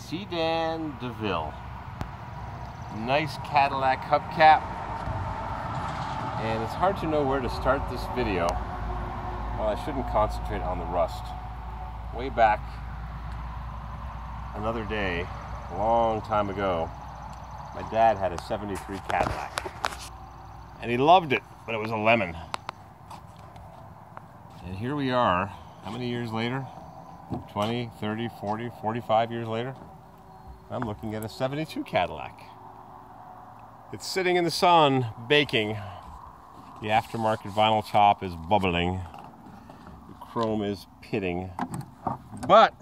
Sedan DeVille. Nice Cadillac hubcap. And it's hard to know where to start this video. Well, I shouldn't concentrate on the rust. Way back another day, a long time ago, my dad had a '73 Cadillac. And he loved it, but it was a lemon. And here we are, how many years later? 20, 30, 40, 45 years later? I'm looking at a '72 Cadillac. It's sitting in the sun, baking. The aftermarket vinyl top is bubbling. The chrome is pitting. But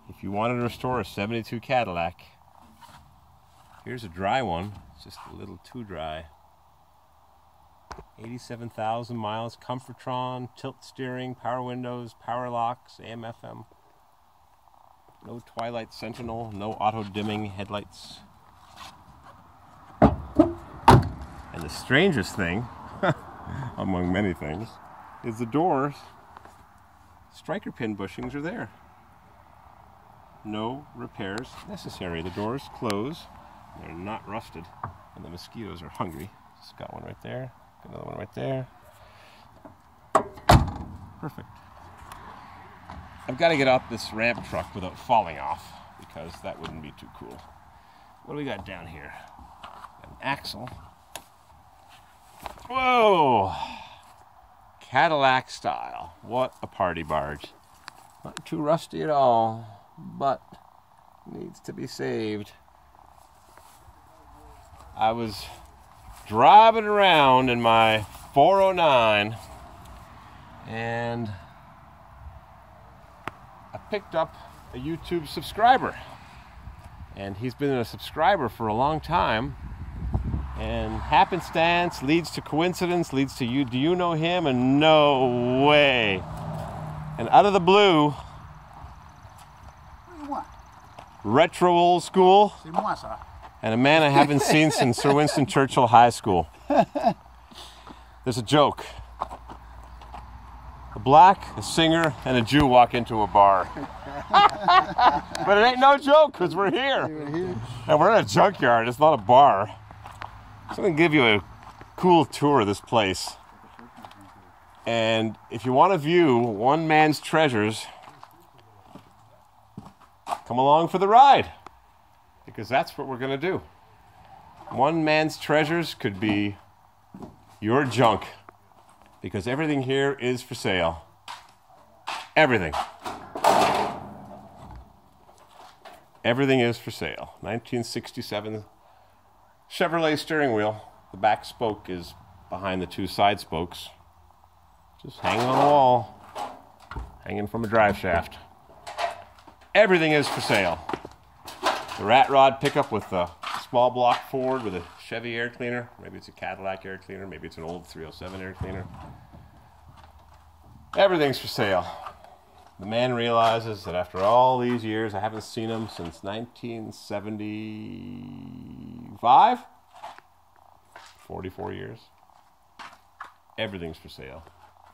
if you wanted to restore a '72 Cadillac, here's a dry one. It's just a little too dry. 87,000 miles, Comfortron, tilt steering, power windows, power locks, AM/FM. No Twilight Sentinel, no auto dimming headlights. And the strangest thing, among many things, is the doors. Striker pin bushings are there. No repairs necessary. The doors close. They're not rusted. And the mosquitoes are hungry. Just got one right there. Got another one right there. Perfect. I've got to get up this ramp truck without falling off, because that wouldn't be too cool. What do we got down here? Got an axle. Whoa! Cadillac style. What a party barge. Not too rusty at all, but needs to be saved. I was driving around in my 409 and I picked up a YouTube subscriber. And he's been a subscriber for a long time. And happenstance leads to coincidence, leads to you. Do you know him? And no way. And out of the blue, retro old school, and a man I haven't seen since Sir Winston Churchill High School. There's a joke. A black, a singer, and a Jew walk into a bar. But it ain't no joke, because we're here. And we're in a junkyard, it's not a bar. So I'm going to give you a cool tour of this place. And if you want to view one man's treasures, come along for the ride. Because that's what we're going to do. One man's treasures could be your junk. Because everything here is for sale. Everything. Everything is for sale. 1967 Chevrolet steering wheel. The back spoke is behind the two side spokes. Just hanging on the wall. Hanging from a drive shaft. Everything is for sale. The rat rod pickup with a small block Ford with a Chevy air cleaner. Maybe it's a Cadillac air cleaner. Maybe it's an old 307 air cleaner. Everything's for sale. The man realizes that after all these years, I haven't seen him since 1975? 44 years. Everything's for sale.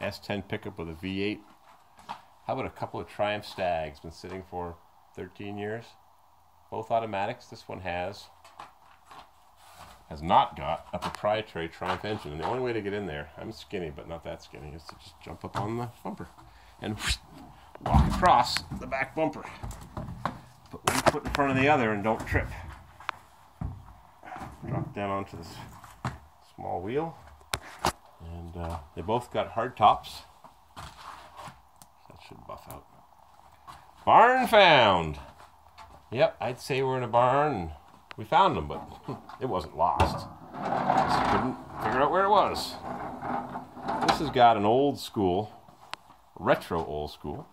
S10 pickup with a V8. How about a couple of Triumph Stags? Been sitting for 13 years. Both automatics. This one has not got a proprietary Triumph engine. And the only way to get in there, I'm skinny, but not that skinny, is to just jump up on the bumper and whoosh, walk across the back bumper. Put one foot in front of the other and don't trip. Drop down onto this small wheel. And they both got hard tops. That should buff out. Barn found. Yep, I'd say we're in a barn. And we found them, but it wasn't lost. Just couldn't figure out where it was. This has got an old school, retro old school,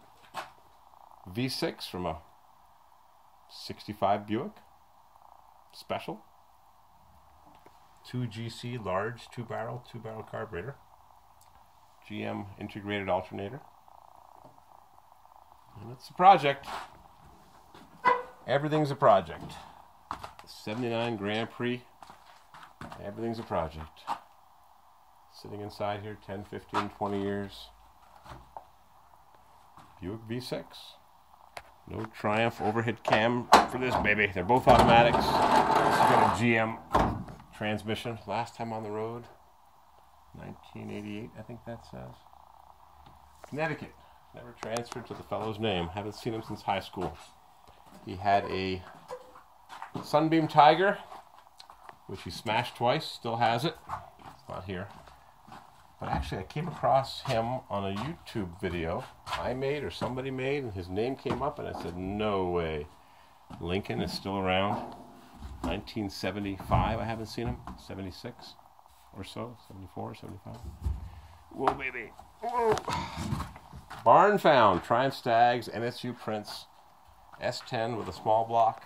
V6 from a '65 Buick Special. 2GC large, two-barrel carburetor. GM integrated alternator. And it's a project. Everything's a project. The '79 Grand Prix. Everything's a project. Sitting inside here 10, 15, 20 years. Buick V6. No Triumph overhead cam for this baby. They're both automatics. This has got a GM transmission. Last time on the road, 1988, I think that says. Connecticut. Never transferred to the fellow's name. Haven't seen him since high school. He had a Sunbeam Tiger, which he smashed twice. Still has it. It's not here. But actually, I came across him on a YouTube video I made or somebody made, and his name came up, and I said, no way. Lincoln is still around. 1975, I haven't seen him. 76 or so. 74, 75. Whoa, baby. Whoa. Barn found. Triumph Stags, NSU Prince, S10 with a small block.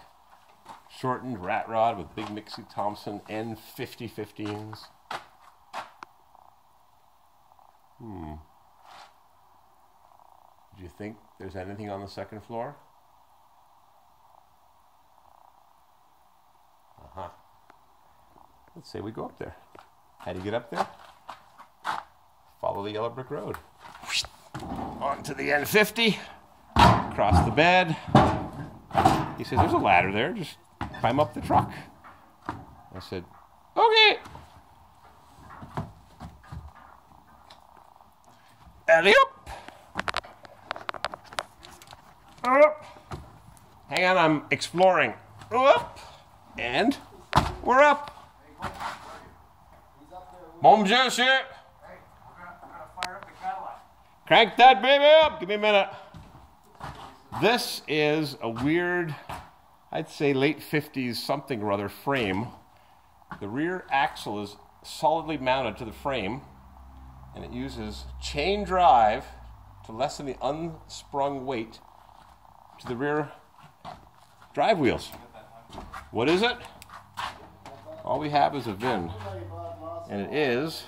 Shortened rat rod with big Mixie Thompson N5015s. Do you think there's anything on the second floor? Let's say we go up there. How do you get up there? Follow the yellow brick road. Onto the N50. Across the bed. He says, there's a ladder there. Just climb up the truck. I said, okay. Alley-up. Up. Hang on, I'm exploring. Up. And we're up. Bon monsieur. Hey, we're gonna fire up the Cadillac. Crank that baby up. Give me a minute. This is a weird, I'd say late 50s something or other frame. The rear axle is solidly mounted to the frame, and it uses chain drive to lessen the unsprung weight to the rear drive wheels. What is it? All we have is a VIN, and it is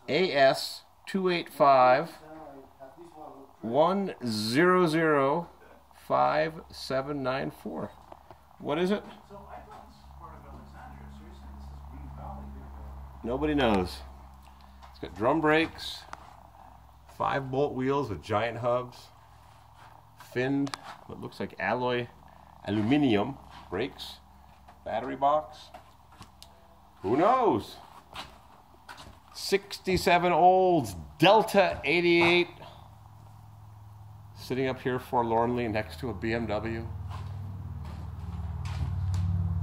AS285-1005794. What is it? Nobody knows. It's got drum brakes, 5-bolt wheels with giant hubs, finned, what looks like alloy aluminum brakes, battery box. Who knows? 67 Olds Delta 88 sitting up here forlornly next to a BMW.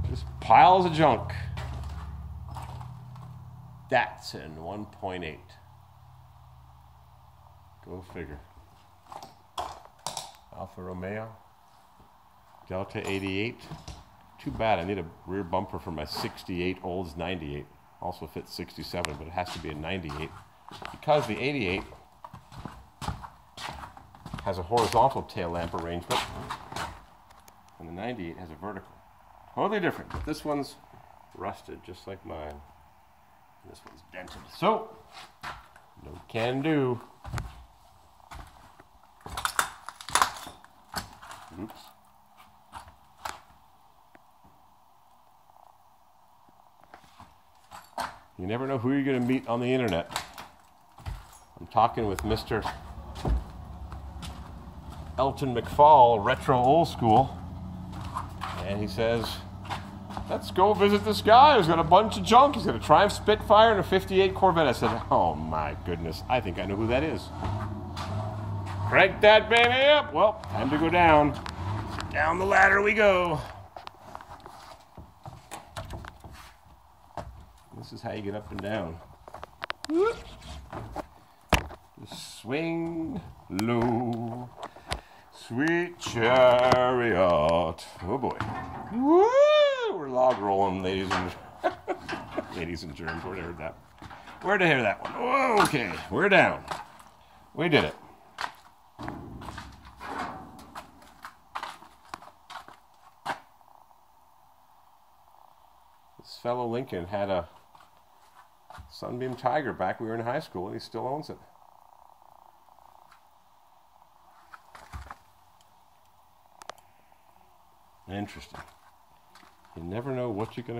Just piles of junk. Datsun 1.8. Go figure. Alfa Romeo. Delta 88. Too bad, I need a rear bumper for my 68 Olds 98. Also fits 67, but it has to be a 98. Because the 88 has a horizontal tail lamp arrangement, and the 98 has a vertical. Totally different, but this one's rusted just like mine. This one's dented. So, no can do. Oops. You never know who you're going to meet on the internet. I'm talking with Mr. Elton McFall, retro old school, and he says, let's go visit this guy who's got a bunch of junk. He's got a Triumph Spitfire and a 58 Corvette. I said, oh my goodness, I think I know who that is. Crank that baby up. Well, time to go down. Down the ladder we go. This is how you get up and down. Just swing low, sweet chariot. Oh boy. Woo! We're log rolling, ladies and ladies and germs. Where'd I hear that? Where'd I hear that one? Oh, okay, we're down. We did it. This fellow Lincoln had a Sunbeam Tiger back when we were in high school, and he still owns it. Interesting. You never know what you're going to